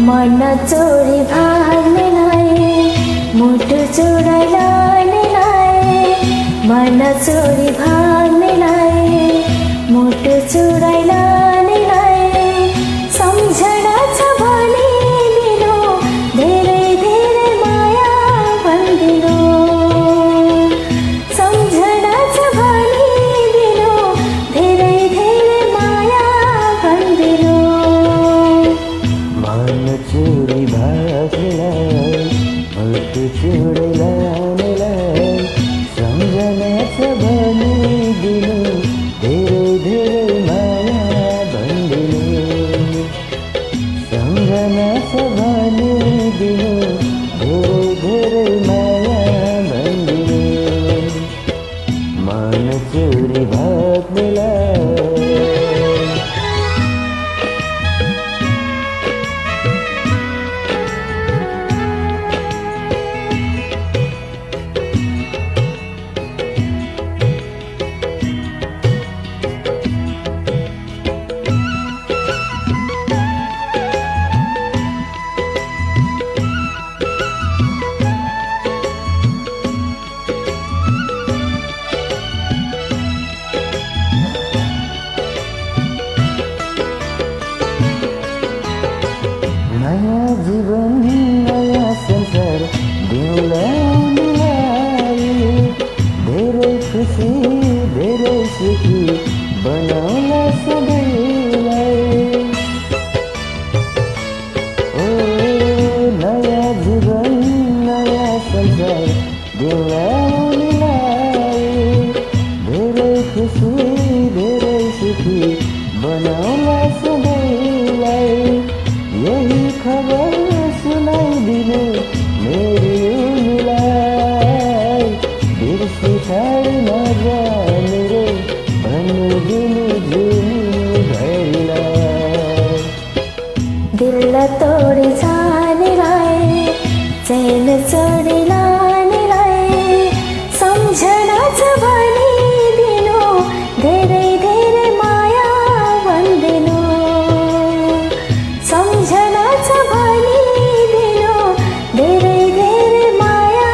मन चोरी भाग्नेलाई मुटु चोराइ लानेलाई मन चोरी भाग्नेलाई मुटु चोराइ लानेलाई सम्झना छ भने दिनु धेरै धेरै माया भन्दिनु सम्झना छ भने दिनु धेरै धेरै माया भन्दिनु चोरी भाग्नेलाई मुटु चोराइ लानेलाई सम्झना छ भने दिनु धेरै धेरै माया भन्दिनु सम्झना छ भने दिनु धेरै धेरै माया भन्दिनु मन चोरी भाग्नेलाई नयाँ जीवन नयाँ संसार दिउँला उनीलाई धेरै खुसी धेरै सुखी बनाउला सबैलाई ओ नयाँ जीवन नयाँ संसार दिउँला उनीलाई धेरै खुसी धेरै सुखी बनाउला सबैलाई यही खबर सुनाइदिनु मेरी उनीलाई बिर्सी छाडी नजानु रे भन्नु दिनु जुनी भैलाई दिल तोडी जानेलाई चैन चोरी लानेलाई सम्झना छ भने दिनु धेरै धेरै माया भन्दिनु सम्झना छ भने दिनु धेरै धेरै माया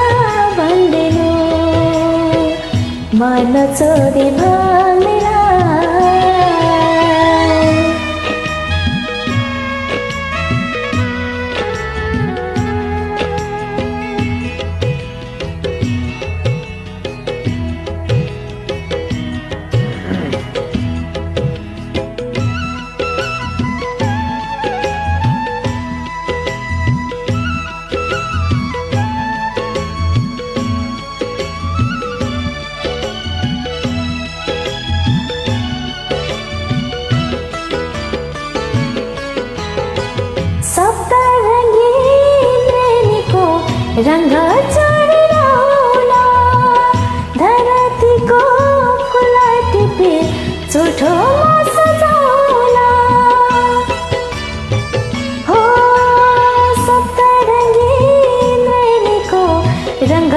भन्दिनु मन चोरी भाग्नेलाई रंग चढाउला धरतीको फुला टिपे चोठोमा सजाउला हो सप्तरङ्गी नैनीको रंग